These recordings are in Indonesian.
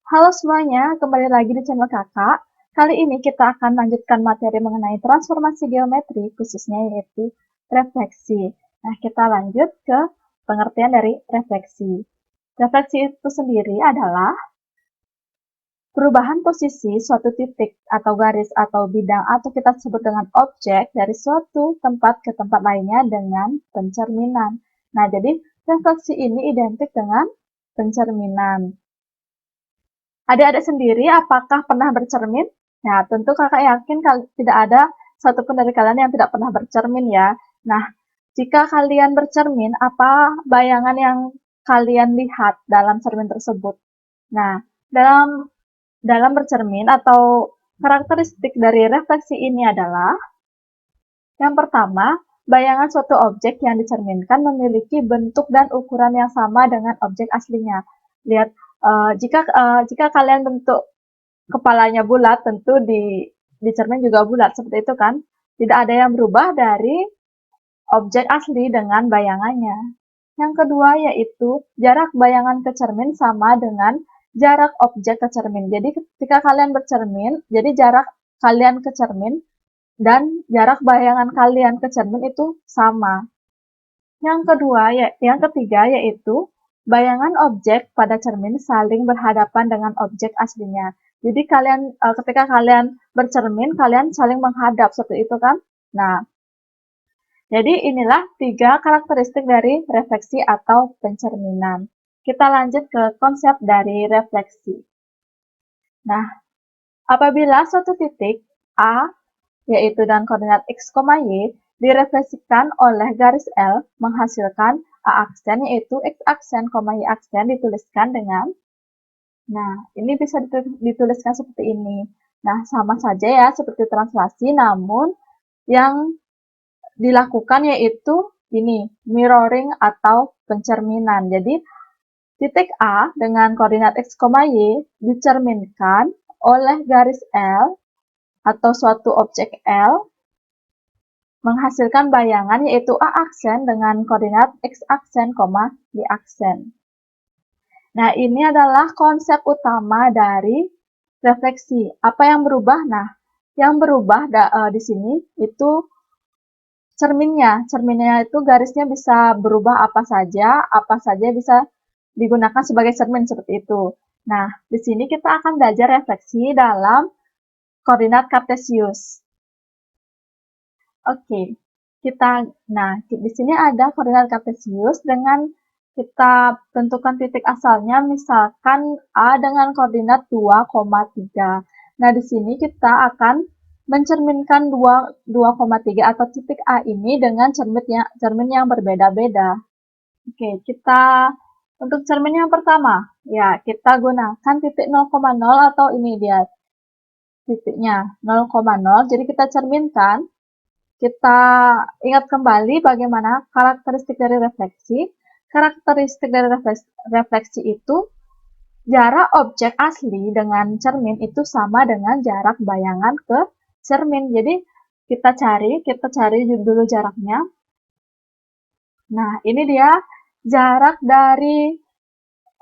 Halo semuanya, kembali lagi di channel Kakak. Kali ini kita akan lanjutkan materi mengenai transformasi geometri, khususnya yaitu refleksi. Nah, kita lanjut ke pengertian dari refleksi. Refleksi itu sendiri adalah perubahan posisi suatu titik atau garis atau bidang atau kita sebut dengan objek dari suatu tempat ke tempat lainnya dengan pencerminan. Nah, jadi refleksi ini identik dengan pencerminan. Adik-adik sendiri apakah pernah bercermin? Ya, tentu kakak yakin tidak ada satupun dari kalian yang tidak pernah bercermin ya. Nah, jika kalian bercermin, apa bayangan yang kalian lihat dalam cermin tersebut? Nah, dalam dalam bercermin atau karakteristik dari refleksi ini adalah yang pertama, bayangan suatu objek yang dicerminkan memiliki bentuk dan ukuran yang sama dengan objek aslinya. Lihat, jika kalian bentuk kepalanya bulat, tentu di cermin juga bulat, seperti itu kan. Tidak ada yang berubah dari objek asli dengan bayangannya. Yang kedua yaitu jarak bayangan ke cermin sama dengan jarak objek ke cermin. Jadi ketika kalian bercermin, jadi jarak kalian ke cermin dan jarak bayangan kalian ke cermin itu sama. Yang ketiga yaitu bayangan objek pada cermin saling berhadapan dengan objek aslinya. Jadi ketika kalian bercermin, kalian saling menghadap seperti itu kan? Nah, jadi inilah 3 karakteristik dari refleksi atau pencerminan. Kita lanjut ke konsep dari refleksi. Nah, apabila suatu titik A yaitu dan koordinat x, y direfleksikan oleh garis L menghasilkan A aksen yaitu x aksen, y aksen dituliskan dengan, nah ini bisa dituliskan seperti ini. Nah sama saja ya seperti translasi, namun yang dilakukan yaitu ini mirroring atau pencerminan. Jadi titik A dengan koordinat x, y dicerminkan oleh garis L atau suatu objek L menghasilkan bayangan yaitu A aksen dengan koordinat X aksen, Y aksen. Nah, ini adalah konsep utama dari refleksi. Apa yang berubah? Nah, yang berubah di sini itu cerminnya. Cerminnya itu garisnya bisa berubah apa saja bisa digunakan sebagai cermin seperti itu. Nah, di sini kita akan belajar refleksi dalam koordinat kartesius. Oke, di sini ada koordinat kartesius dengan kita tentukan titik asalnya, misalkan A dengan koordinat 2,3. Nah, di sini kita akan mencerminkan 2,3 atau titik A ini dengan cermin yang berbeda-beda. Oke, untuk cermin yang pertama, ya kita gunakan titik 0,0 atau ini dia titiknya 0,0. Jadi kita cerminkan. Kita ingat kembali bagaimana karakteristik dari refleksi. Karakteristik dari refleksi itu jarak objek asli dengan cermin itu sama dengan jarak bayangan ke cermin. Jadi kita cari dulu jaraknya. Nah, ini dia jarak dari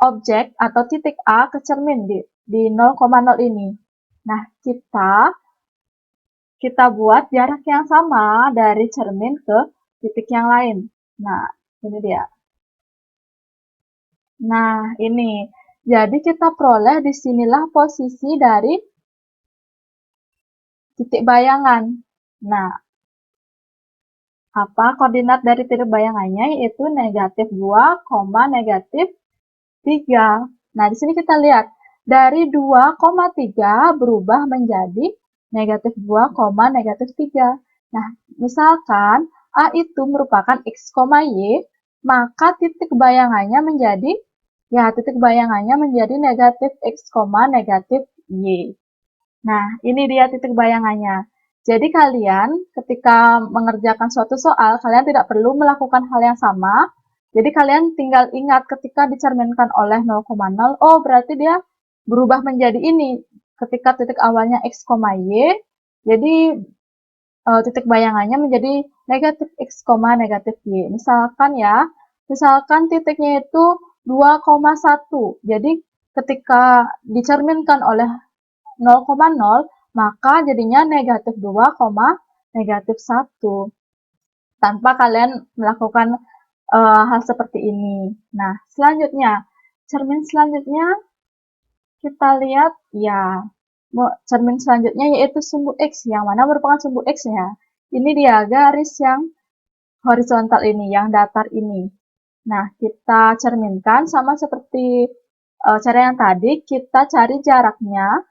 objek atau titik A ke cermin di 0,0 ini. Nah, kita buat jarak yang sama dari cermin ke titik yang lain. Nah, ini dia. Nah, ini. Jadi kita peroleh disinilah posisi dari titik bayangan. Nah, apa koordinat dari titik bayangannya? Yaitu negatif 2, negatif 3. Nah, di sini kita lihat. Dari 2,3 berubah menjadi negatif 2, negatif 3. Nah, misalkan A itu merupakan x, y, maka titik bayangannya menjadi negatif x, negatif y. Nah, ini dia titik bayangannya. Jadi kalian ketika mengerjakan suatu soal, kalian tidak perlu melakukan hal yang sama. Jadi kalian tinggal ingat ketika dicerminkan oleh 0,0, oh berarti dia berubah menjadi ini. Ketika titik awalnya x, y, jadi titik bayangannya menjadi negatif x, negatif y. Misalkan titiknya itu 2,1. Jadi ketika dicerminkan oleh 0,0, maka jadinya negatif 2, negatif 1. Tanpa kalian melakukan hal seperti ini. Nah, selanjutnya, cermin selanjutnya kita lihat ya, cermin selanjutnya yaitu sumbu X, yang mana merupakan sumbu X-nya. Ini dia garis yang horizontal ini, yang datar ini. Nah, kita cerminkan sama seperti cara yang tadi, kita cari jaraknya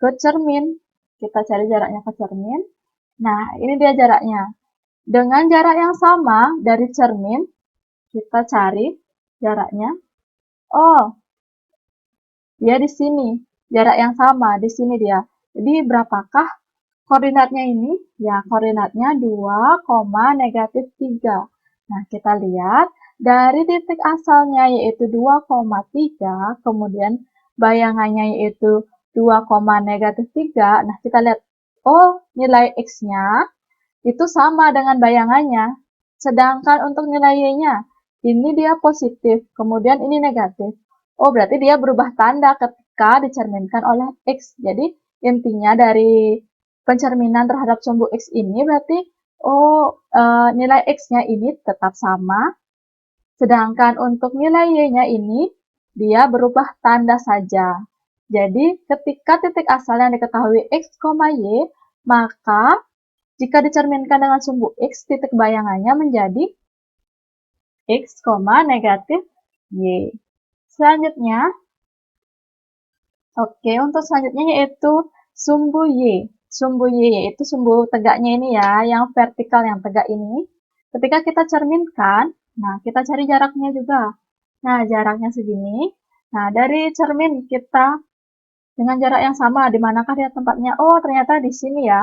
ke cermin. Kita cari jaraknya ke cermin. Nah, ini dia jaraknya. Dengan jarak yang sama dari cermin, kita cari jaraknya. Oh, dia di sini. Jarak yang sama, di sini dia. Jadi, berapakah koordinatnya ini? Ya, koordinatnya 2, negatif 3. Nah, kita lihat dari titik asalnya yaitu 2,3, kemudian bayangannya yaitu 2, negatif 3. Nah, kita lihat, oh, nilai X-nya itu sama dengan bayangannya. Sedangkan untuk nilai Y-nya, ini dia positif, kemudian ini negatif. Oh, berarti dia berubah tanda ketika dicerminkan oleh X. Jadi, intinya dari pencerminan terhadap sumbu X ini berarti, oh, nilai X-nya ini tetap sama, sedangkan untuk nilai Y-nya ini, dia berubah tanda saja. Jadi, ketika titik asal yang diketahui X, Y, maka jika dicerminkan dengan sumbu X, titik bayangannya menjadi X, negatif Y. Selanjutnya, oke, untuk selanjutnya yaitu sumbu Y. Sumbu Y yaitu sumbu tegaknya ini ya, yang vertikal, yang tegak ini. Ketika kita cerminkan, nah kita cari jaraknya juga. Nah, jaraknya segini. Nah, dari cermin kita dengan jarak yang sama, di manakah dia tempatnya? Oh, ternyata di sini ya.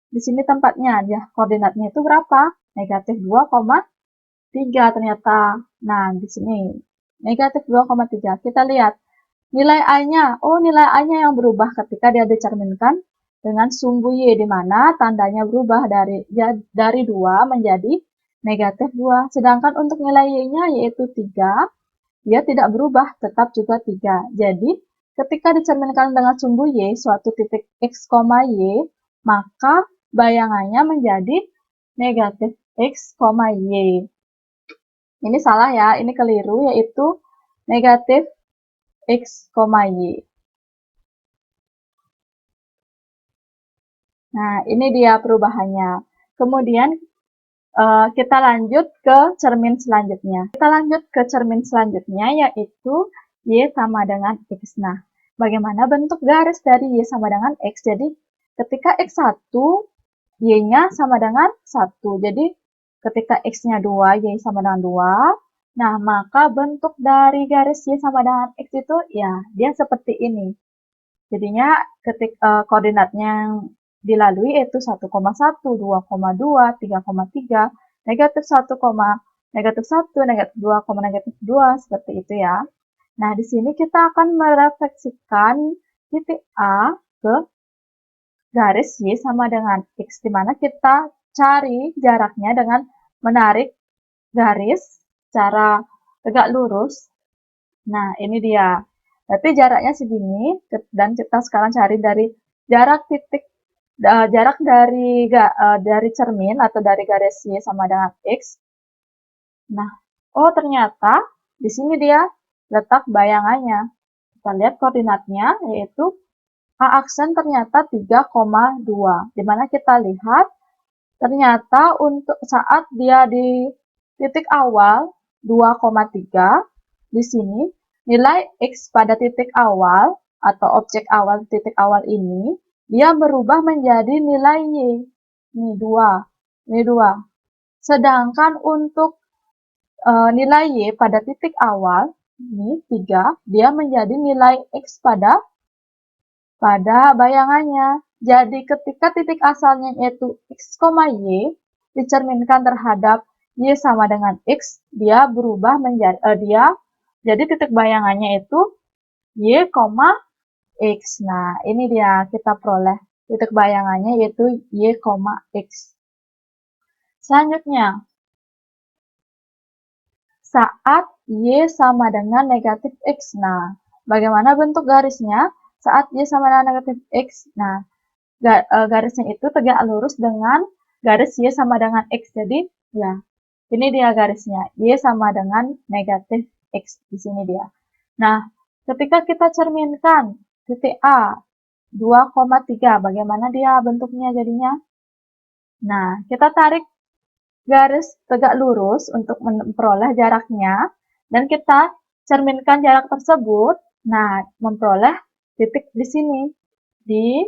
Di sini tempatnya, ya koordinatnya itu berapa? Negatif 2,3 ternyata. Nah, di sini negatif 2,3. Kita lihat nilai I-nya. Oh, nilai I-nya yang berubah ketika dia dicerminkan dengan sumbu Y, di mana tandanya berubah dari 2 menjadi negatif 2. Sedangkan untuk nilai Y-nya yaitu 3, dia tidak berubah, tetap juga 3. Jadi, ketika dicerminkan dengan sumbu Y, suatu titik X, Y, maka bayangannya menjadi negatif X, Y. Ini salah ya, ini keliru, yaitu negatif X, Y. Nah, ini dia perubahannya. Kemudian, kita lanjut ke cermin selanjutnya. Kita lanjut ke cermin selanjutnya, yaitu Y sama dengan X. Nah, bagaimana bentuk garis dari Y sama dengan X? Jadi, ketika X1, Y-nya sama dengan 1. Jadi, ketika X-nya 2, Y sama dengan 2. Nah, maka bentuk dari garis Y sama dengan X itu, ya, dia seperti ini. Jadinya, koordinatnya yang dilalui yaitu 1,1, 2,2, 3,3, negatif 1, negatif 1, negatif 2, negatif 2, seperti itu ya. Nah, di sini kita akan merefleksikan titik A ke garis Y sama dengan X, di mana kita cari jaraknya dengan menarik garis secara tegak lurus. Nah, ini dia. Berarti jaraknya segini, dan kita sekarang cari dari jarak dari cermin atau dari garis Y sama dengan X. Nah, oh ternyata di sini dia letak bayangannya. Kita lihat koordinatnya, yaitu A aksen ternyata 3,2. Dimana kita lihat, ternyata untuk saat dia di titik awal 2,3, di sini nilai X pada titik awal atau objek awal titik awal ini, dia berubah menjadi nilai Y. Ini 2. Ini 2. Sedangkan untuk nilai Y pada titik awal, ini 3, dia menjadi nilai X pada bayangannya. Jadi ketika titik asalnya yaitu X, Y dicerminkan terhadap Y sama dengan X, dia berubah menjadi jadi titik bayangannya itu Y, X. Nah, ini dia kita peroleh titik bayangannya yaitu Y, X. Selanjutnya, saat Y sama dengan negatif X. Nah, bagaimana bentuk garisnya saat Y sama dengan negatif X? Nah, garisnya itu tegak lurus dengan garis Y sama dengan X. Jadi, ya, ini dia garisnya. Y sama dengan negatif X. Di sini dia. Nah, ketika kita cerminkan titik A 2,3, bagaimana dia bentuknya jadinya? Nah, kita tarik garis tegak lurus untuk memperoleh jaraknya, dan kita cerminkan jarak tersebut. Nah, memperoleh titik di sini, di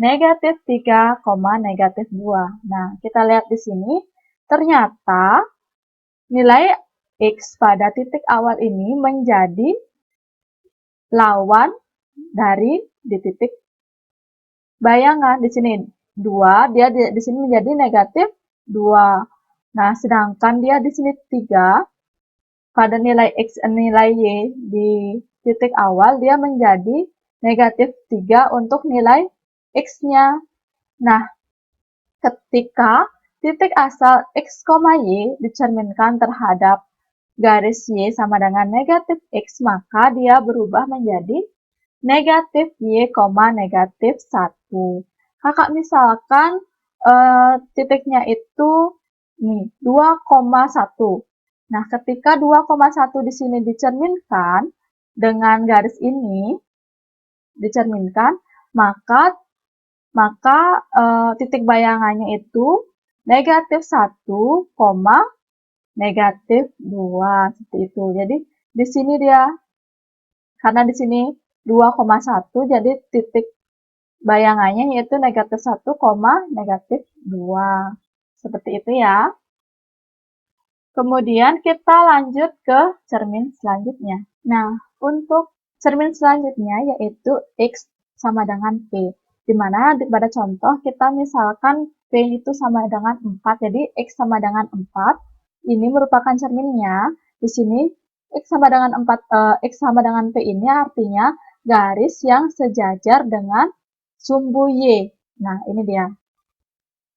negatif 3, negatif 2. Nah, kita lihat di sini, ternyata nilai X pada titik awal ini menjadi lawan dari di titik bayangan. Di sini 2, dia di sini menjadi negatif 2. Nah, sedangkan dia di sini 3, pada nilai X, nilai Y di titik awal, dia menjadi negatif 3 untuk nilai X-nya. Nah, ketika titik asal X, Y dicerminkan terhadap garis Y sama dengan negatif X, maka dia berubah menjadi negatif Y, negatif 1. Kakak misalkan titiknya itu nih 2,1. Nah, ketika 2,1 di sini dicerminkan dengan garis ini dicerminkan, maka titik bayangannya itu negatif 1, negatif 2, seperti itu. Jadi di sini dia, karena di sini 2,1, jadi titik bayangannya yaitu negatif 1, negatif 2. Seperti itu ya. Kemudian kita lanjut ke cermin selanjutnya. Nah, untuk cermin selanjutnya yaitu X sama dengan P. Di mana pada contoh kita misalkan P itu sama dengan 4, jadi X sama dengan 4. Ini merupakan cerminnya. Di sini X sama dengan 4, X sama dengan P ini artinya garis yang sejajar dengan sumbu Y. Nah, ini dia.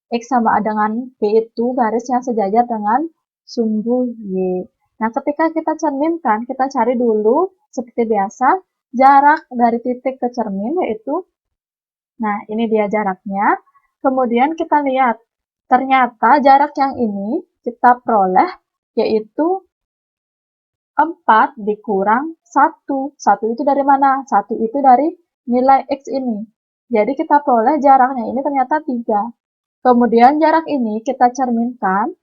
X sama dengan P itu garis yang sejajar dengan sumbu Y. Nah, ketika kita cerminkan, kita cari dulu seperti biasa jarak dari titik ke cermin, yaitu, nah, ini dia jaraknya. Kemudian kita lihat, ternyata jarak yang ini kita peroleh yaitu 4 dikurang 1. 1 itu dari mana? 1 itu dari nilai X ini. Jadi kita peroleh jaraknya ini ternyata 3. Kemudian jarak ini kita cerminkan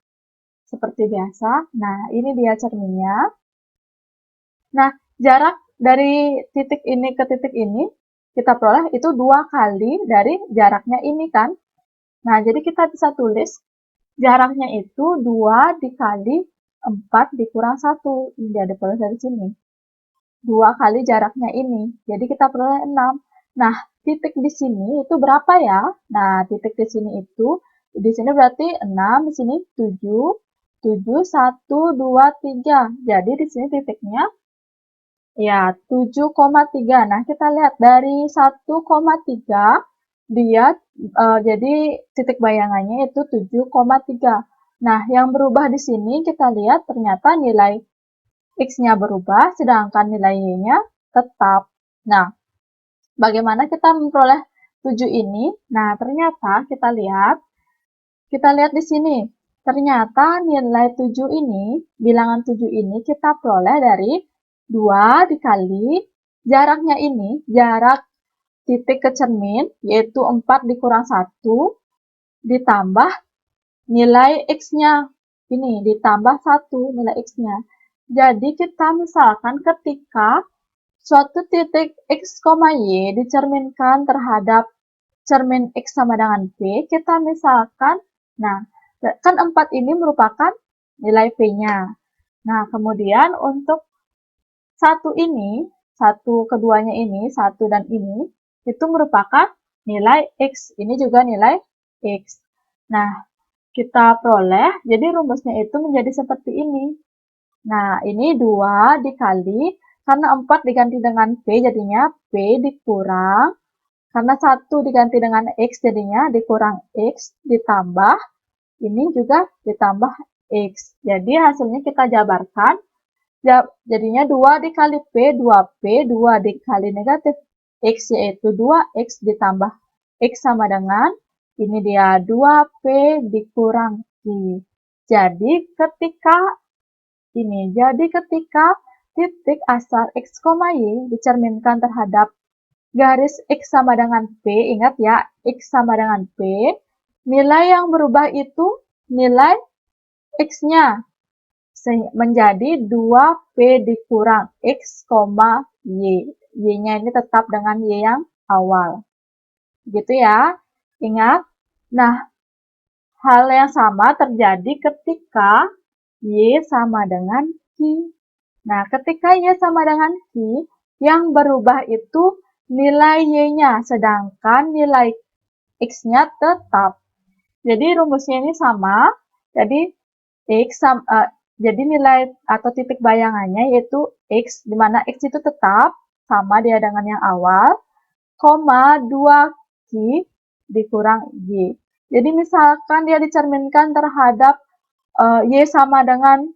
seperti biasa. Nah, ini dia cerminnya. Nah, jarak dari titik ini ke titik ini kita peroleh itu 2 kali dari jaraknya ini kan. Nah, jadi kita bisa tulis jaraknya itu 2 dikali 4 dikurang 1. Ini dia diperoleh dari sini. 2 kali jaraknya ini. Jadi kita peroleh 6. Nah, titik di sini itu berapa ya? Nah, titik di sini itu, di sini berarti 6, di sini 7, 7, 1, 2, 3. Jadi di sini titiknya ya 7,3. Nah, kita lihat dari 1,3 dia jadi titik bayangannya itu 7,3. Nah, yang berubah di sini kita lihat ternyata nilai X-nya berubah, sedangkan nilai Y-nya tetap. Nah, bagaimana kita memperoleh 7 ini? Nah, ternyata kita lihat di sini. Ternyata nilai 7 ini, bilangan 7 ini kita peroleh dari 2 dikali jaraknya ini, jarak titik ke cermin, yaitu 4 dikurang 1, ditambah nilai X-nya. Ini, ditambah 1 nilai X-nya. Jadi kita misalkan ketika suatu titik X, Y dicerminkan terhadap cermin X sama dengan P, kita misalkan, nah, kan 4 ini merupakan nilai P-nya. Nah, kemudian untuk satu ini, satu keduanya ini, satu dan ini, itu merupakan nilai X. Ini juga nilai X. Nah, kita peroleh, jadi rumusnya itu menjadi seperti ini. Nah, ini 2 dikali, karena 4 diganti dengan P, jadinya P dikurang, karena 1 diganti dengan X, jadinya dikurang X, ditambah, ini juga ditambah X. Jadi hasilnya kita jabarkan, Jadinya 2 dikali P, 2P, 2 dikali negatif X, yaitu 2X ditambah X sama dengan, ini dia 2P dikurang I. Jadi ketika titik asal X, Y dicerminkan terhadap garis X sama dengan P, ingat ya, X sama dengan P, nilai yang berubah itu nilai X-nya menjadi 2P dikurang X, Y. Y-nya ini tetap dengan Y yang awal. Gitu ya. Ingat. Nah, hal yang sama terjadi ketika Y sama dengan Q. Nah, ketika Y sama dengan Q, yang berubah itu nilai Y-nya, sedangkan nilai X-nya tetap. Jadi rumusnya ini sama. Jadi jadi nilai atau titik bayangannya yaitu X, di mana X itu tetap sama dia dengan yang awal, 2Q dikurang Y. Jadi misalkan dia dicerminkan terhadap Y sama dengan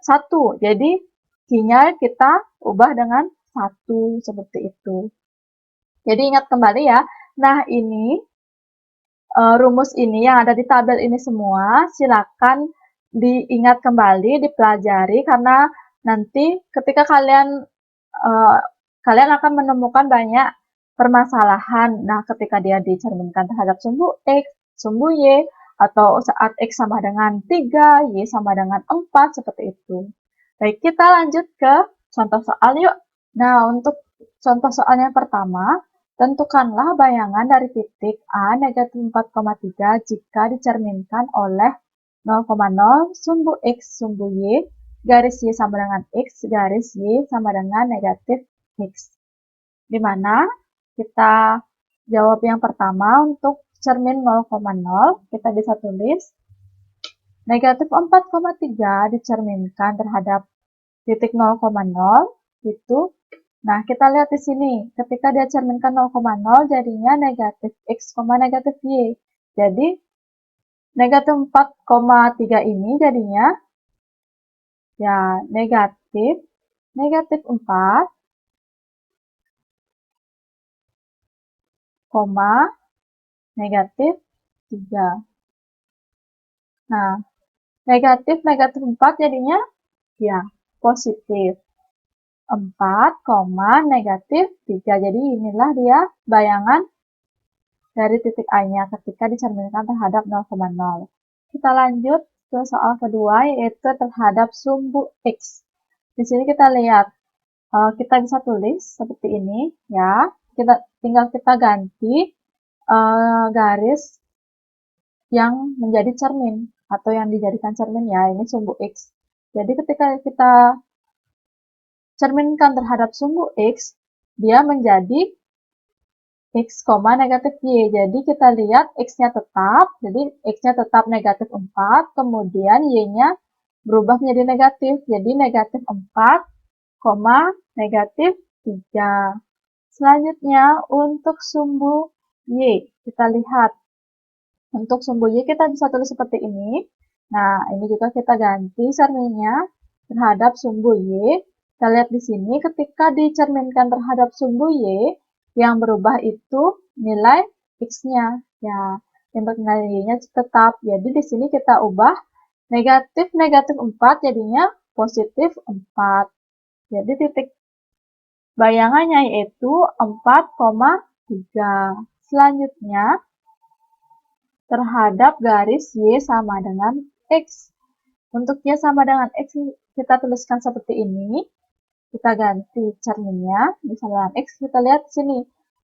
1. Jadi Q-nya kita ubah dengan 1 seperti itu. Jadi ingat kembali ya. Nah, ini rumus ini yang ada di tabel ini semua silakan diingat kembali, dipelajari, karena nanti ketika kalian akan menemukan banyak permasalahan. Nah, ketika dia dicerminkan terhadap sumbu X, sumbu Y, atau saat X sama dengan 3, Y sama dengan 4, seperti itu. Baik, kita lanjut ke contoh soal yuk. Nah, untuk contoh soal yang pertama, tentukanlah bayangan dari titik A negatif 4,3 jika dicerminkan oleh 0,0 sumbu X sumbu Y garis Y sama dengan X garis Y sama dengan negatif X. Dimana kita jawab yang pertama untuk cermin 0,0, kita bisa tulis negatif 4,3 dicerminkan terhadap titik 0,0 itu. Nah, kita lihat di sini, ketika dia cerminkan 0,0 jadinya negatif X, negatif Y. Jadi, negatif 4,3 ini jadinya ya negatif 4, negatif 3. Nah, negatif 4 jadinya ya positif 4, negatif 3. Jadi inilah dia bayangan dari titik A-nya ketika dicerminkan terhadap 0,0. Kita lanjut ke soal kedua, yaitu terhadap sumbu X. Di sini kita lihat, kita bisa tulis seperti ini, ya. Tinggal kita ganti garis yang menjadi cermin, atau yang dijadikan cermin ya, ini sumbu X. Jadi ketika kita cerminkan terhadap sumbu X, dia menjadi X, negatif Y. Jadi kita lihat X-nya tetap, jadi X-nya tetap negatif 4, kemudian Y-nya berubah menjadi negatif, jadi negatif 4, negatif 3. Selanjutnya untuk sumbu Y, kita lihat. Untuk sumbu Y kita bisa tulis seperti ini. Nah, ini juga kita ganti cerminnya terhadap sumbu Y. Kita lihat di sini ketika dicerminkan terhadap sumbu Y, yang berubah itu nilai X-nya. Ya, untuk nilai Y-nya tetap. Jadi di sini kita ubah negatif 4 jadinya positif 4. Jadi titik bayangannya yaitu 4,3. Selanjutnya, terhadap garis Y sama dengan X. Untuk Y sama dengan X, kita tuliskan seperti ini. Kita ganti cerminnya, misalnya X, kita lihat di sini.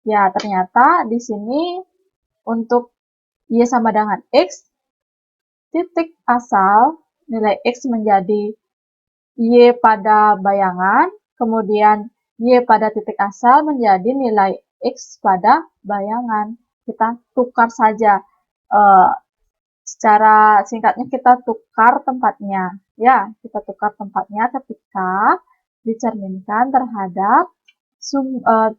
Ya, ternyata di sini untuk Y sama dengan X, titik asal nilai X menjadi Y pada bayangan, kemudian Y pada titik asal menjadi nilai X pada bayangan. Kita tukar saja. Secara singkatnya kita tukar tempatnya. Ya, kita tukar tempatnya ketika dicerminkan terhadap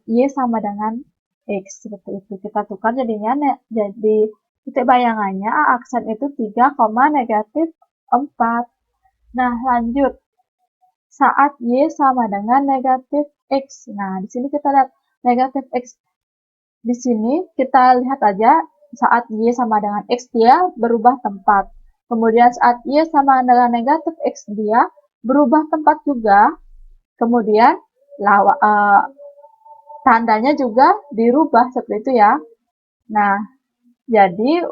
Y sama dengan X. Seperti itu. Kita tukar jadinya jadi titik bayangannya aksen itu 3, negatif 4. Nah, lanjut. saat Y sama dengan negatif X. Nah, di sini kita lihat negatif X. Di sini kita lihat aja saat Y sama dengan X dia berubah tempat. Kemudian saat Y sama dengan negatif X dia berubah tempat juga. Kemudian tandanya juga dirubah seperti itu ya. Nah, jadi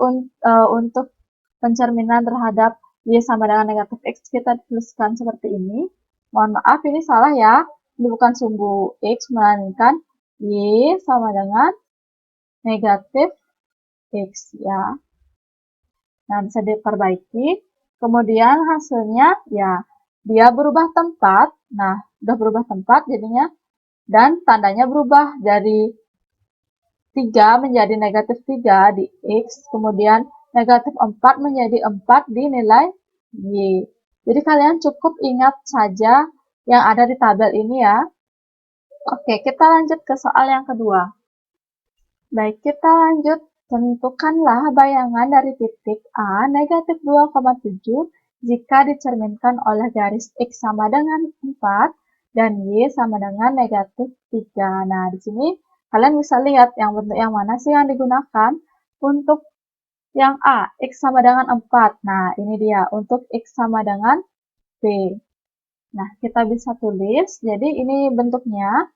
untuk pencerminan terhadap Y sama dengan negatif X kita tuliskan seperti ini. Mohon maaf ini salah ya. Ini bukan sumbu X, melainkan Y sama dengan negatif X ya. Nah, bisa diperbaiki. Kemudian hasilnya ya dia berubah tempat. Nah, udah berubah tempat jadinya dan tandanya berubah dari 3 menjadi negatif 3 di X, kemudian negatif 4 menjadi 4 di nilai Y. Jadi kalian cukup ingat saja yang ada di tabel ini ya. Oke, kita lanjut ke soal yang kedua. Baik, kita lanjut. Tentukanlah bayangan dari titik A negatif 2,7 jika dicerminkan oleh garis X sama dengan 4 dan Y sama dengan negatif 3. Nah, di sini kalian bisa lihat yang bentuk yang mana sih yang digunakan untuk yang A, X sama dengan 4. Nah, ini dia untuk X sama dengan B. Nah, kita bisa tulis, jadi ini bentuknya.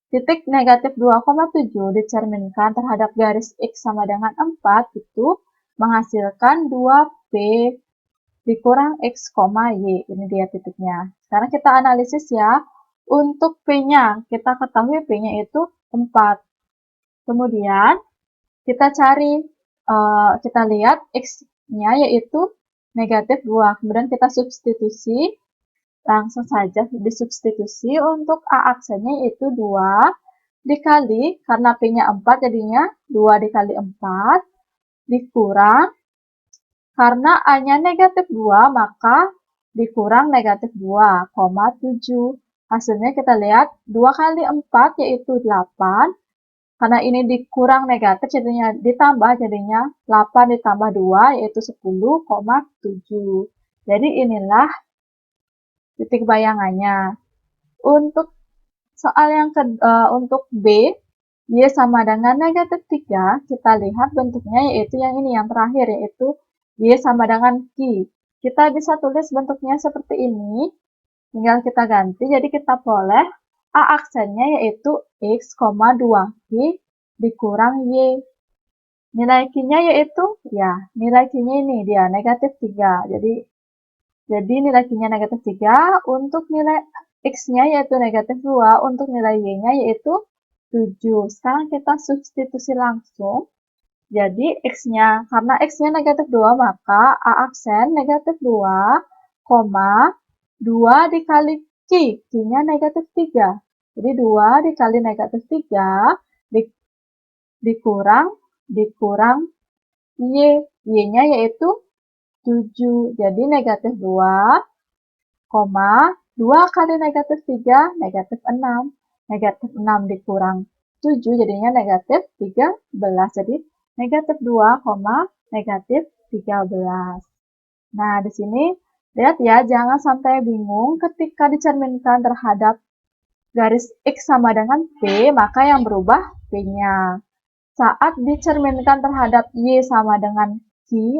Titik negatif 2,7 dicerminkan terhadap garis X sama dengan 4 itu menghasilkan 2P dikurang X, Y. Ini dia titiknya. Sekarang kita analisis ya. Untuk P-nya, kita ketahui P-nya itu 4. Kemudian, kita cari, kita lihat X-nya yaitu negatif 2. Kemudian kita substitusi, langsung saja disubstitusi untuk A aksennya yaitu 2 dikali, karena P-nya 4 jadinya 2 dikali 4 dikurang, karena A-nya negatif 2 maka dikurang negatif 2,7. Hasilnya kita lihat 2 kali 4 yaitu 8. Karena ini dikurang negatif jadinya ditambah, jadinya 8 ditambah 2 yaitu 10,7. Jadi inilah titik bayangannya. Untuk soal yang untuk B, Y sama dengan negatif 3, kita lihat bentuknya yaitu yang ini, yang terakhir, yaitu Y sama dengan Q. Kita bisa tulis bentuknya seperti ini, tinggal kita ganti, jadi kita boleh A aksennya yaitu X, 2Q dikurang Y. Nilai Q-nya yaitu, ya, nilai Q-nya ini dia, negatif 3. Jadi nilai Q-nya negatif 3, untuk nilai X-nya yaitu negatif 2, untuk nilai Y-nya yaitu 7. Sekarang kita substitusi langsung. Jadi X-nya, karena X-nya negatif 2, maka A aksen negatif 2, 2 dikali Q. Q-nya negatif 3. Jadi 2 dikali negatif 3 dikurang Y. Y-nya yaitu 7. Jadi negatif 2, 2 kali negatif 3, negatif 6. Negatif 6 dikurang 7, jadinya negatif 13. Jadi negatif 2, negatif 13. Nah, di sini lihat ya, jangan sampai bingung ketika dicerminkan terhadap garis X sama dengan P, maka yang berubah P-nya. Saat dicerminkan terhadap Y sama dengan Q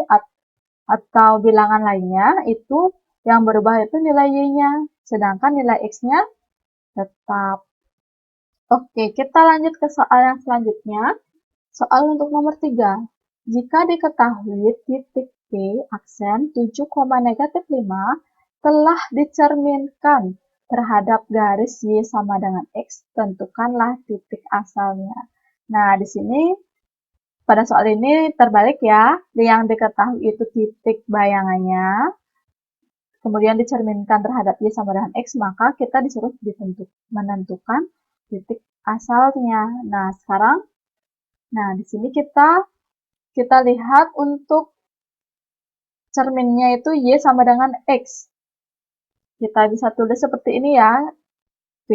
atau bilangan lainnya, itu yang berubah itu nilai Y-nya, sedangkan nilai X-nya tetap. Oke, kita lanjut ke soal yang selanjutnya. Soal untuk nomor 3. Jika diketahui titik P aksen 7,-5 telah dicerminkan terhadap garis Y sama dengan X, tentukanlah titik asalnya. Nah, di sini pada soal ini terbalik ya, yang diketahui itu titik bayangannya, kemudian dicerminkan terhadap Y sama dengan X, maka kita disuruh menentukan titik asalnya. Nah, sekarang, di sini kita lihat untuk cerminnya itu Y sama dengan X. Kita bisa tulis seperti ini ya, P,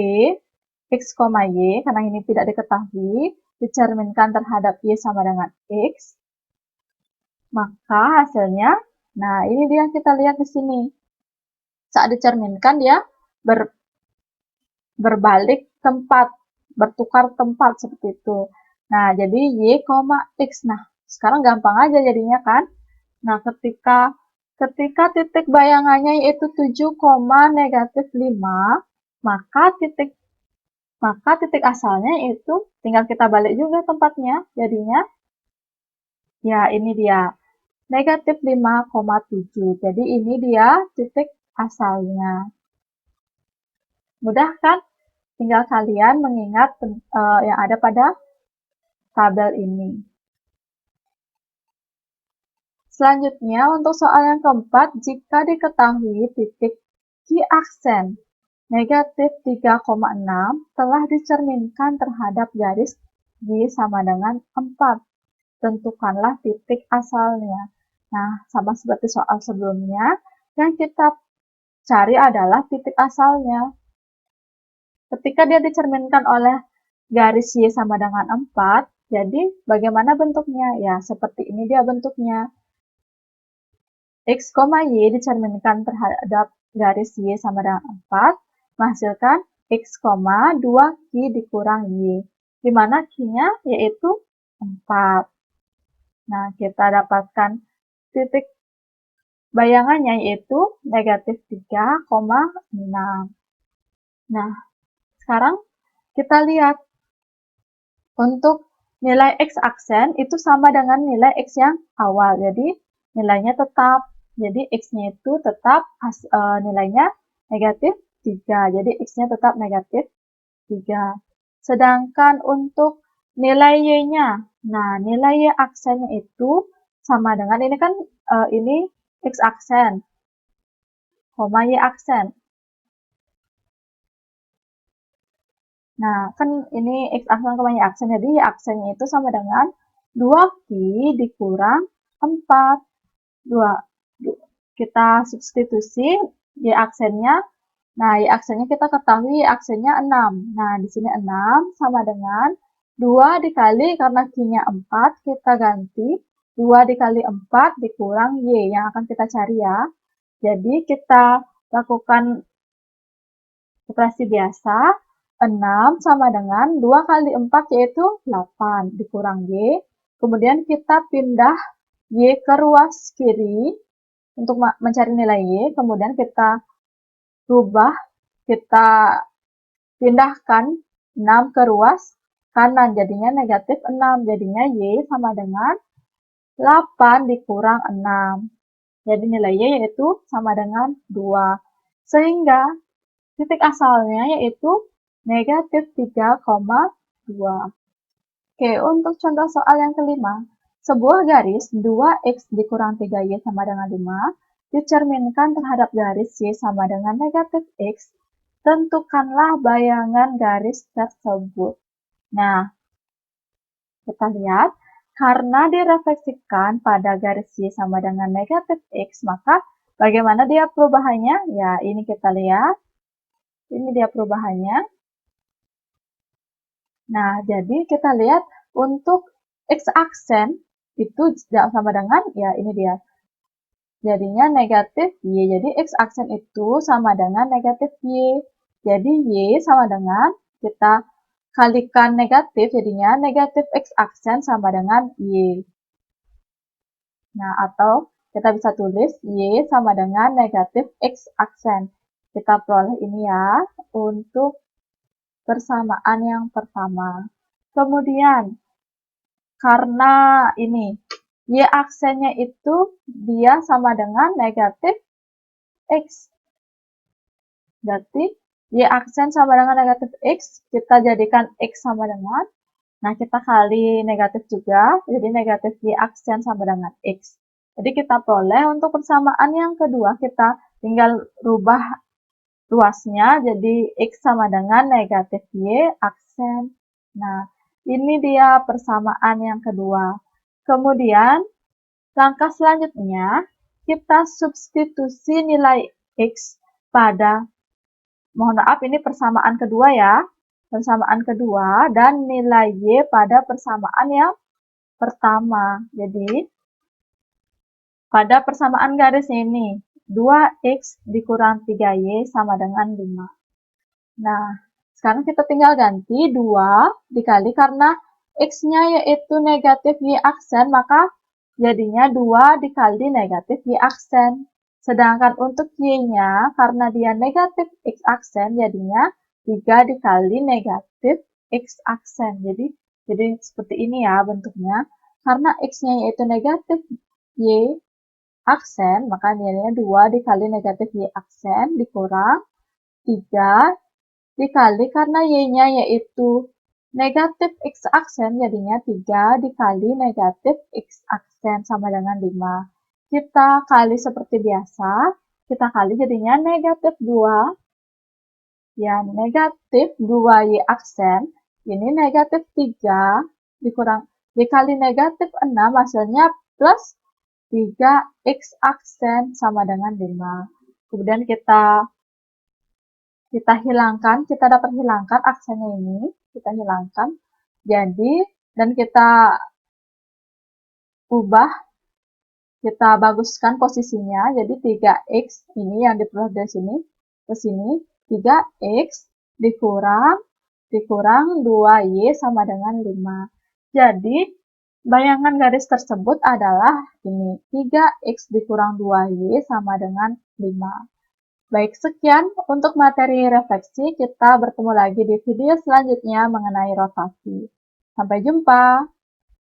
X, Y, karena ini tidak diketahui, dicerminkan terhadap Y sama dengan X, maka hasilnya, nah ini dia kita lihat di sini. Saat dicerminkan dia berbalik tempat, bertukar tempat seperti itu. Nah, jadi Y, X. Nah, sekarang gampang aja jadinya kan. Nah, ketika titik bayangannya yaitu 7, -5, maka titik asalnya itu tinggal kita balik juga tempatnya. Jadinya ya ini dia -5,7. Jadi ini dia titik asalnya. Mudah kan? Tinggal kalian mengingat yang ada pada tabel ini. Selanjutnya, untuk soal yang keempat, jika diketahui titik Q aksen negatif 3,6 telah dicerminkan terhadap garis Y sama dengan 4. Tentukanlah titik asalnya. Nah, sama seperti soal sebelumnya, yang kita cari adalah titik asalnya. Ketika dia dicerminkan oleh garis Y sama dengan 4, jadi bagaimana bentuknya? Ya, seperti ini dia bentuknya. X, Y dicerminkan terhadap garis Y sama dengan 4, menghasilkan X, 2Q dikurang Y, di mana Q-nya yaitu 4. Nah, kita dapatkan titik bayangannya yaitu negatif 3,6. Nah, sekarang kita lihat untuk nilai X aksen itu sama dengan nilai X yang awal. Jadi, nilainya tetap. Jadi, X-nya itu tetap nilainya negatif 3. Jadi, X-nya tetap negatif 3. Sedangkan untuk nilai Y-nya, nah, nilai Y aksennya itu sama dengan, ini kan ini X aksen, Y aksen. Nah, kan ini X aksen, Y aksen, jadi Y aksennya itu sama dengan 2Q dikurang 4. 2. Kita substitusi Y aksennya. Nah, Y aksennya kita ketahui Y aksennya 6. Nah, di sini 6 sama dengan 2 dikali, karena Q-nya 4, kita ganti 2 dikali 4 dikurang Y yang akan kita cari ya. Jadi, kita lakukan operasi biasa. 6 sama dengan 2 kali 4 yaitu 8 dikurang Y. Kemudian kita pindah Y ke ruas kiri untuk mencari nilai Y. Kemudian kita rubah, kita pindahkan 6 ke ruas kanan. Jadinya negatif 6. Jadinya Y sama dengan 8 dikurang 6. Jadi nilai Y yaitu sama dengan 2. Sehingga titik asalnya yaitu negatif 3,2. Oke, untuk contoh soal yang kelima, sebuah garis 2X dikurang 3Y sama dengan 5 dicerminkan terhadap garis Y sama dengan negatif X. Tentukanlah bayangan garis tersebut. Nah, kita lihat, karena direfleksikan pada garis Y sama dengan negatif X, maka bagaimana dia perubahannya? Ya, ini kita lihat. Ini dia perubahannya. Nah, jadi kita lihat untuk X aksen itu sama dengan, ya ini dia. Jadinya negatif Y. Jadi X aksen itu sama dengan negatif Y. Jadi Y sama dengan, kita kalikan negatif, jadinya negatif X aksen sama dengan Y. Nah, atau kita bisa tulis Y sama dengan negatif X aksen. Kita peroleh ini ya, untuk persamaan yang pertama. Kemudian, karena ini, Y aksennya itu dia sama dengan negatif X. Berarti, Y aksen sama dengan negatif X, kita jadikan X sama dengan, nah kita kali negatif juga, jadi negatif Y aksen sama dengan X. Jadi kita peroleh untuk persamaan yang kedua, kita tinggal rubah ruasnya, jadi X sama dengan negatif Y aksen. Nah, ini dia persamaan yang kedua. Kemudian, langkah selanjutnya, kita substitusi nilai X pada, mohon maaf ini persamaan kedua ya, persamaan kedua, dan nilai Y pada persamaan yang pertama. Jadi, pada persamaan garis ini, 2x dikurang 3y sama dengan 5. Nah, sekarang kita tinggal ganti 2 dikali karena x-nya yaitu negatif y aksen, maka jadinya 2 dikali negatif y aksen. Sedangkan untuk y-nya, karena dia negatif x aksen, jadinya 3 dikali negatif x aksen. Jadi seperti ini ya bentuknya. Karena x-nya yaitu negatif y aksen, maka nilainya 2 dikali negatif y aksen dikurang 3 dikali karena y-nya yaitu negatif x aksen, jadinya 3 dikali negatif x aksen sama dengan 5. Kita kali seperti biasa, kita kali jadinya negatif 2. Ya, negatif 2y aksen, ini negatif 3 dikali negatif 6, hasilnya plus 3x aksen sama dengan 5. Kemudian kita dapat hilangkan aksennya ini, kita hilangkan. Jadi, dan kita ubah, kita baguskan posisinya. Jadi 3x ini yang diperoleh dari sini ke sini, 3x dikurang 2y sama dengan 5. Jadi, bayangan garis tersebut adalah ini, 3x dikurang 2y sama dengan 5. Baik, sekian untuk materi refleksi. Kita bertemu lagi di video selanjutnya mengenai rotasi. Sampai jumpa.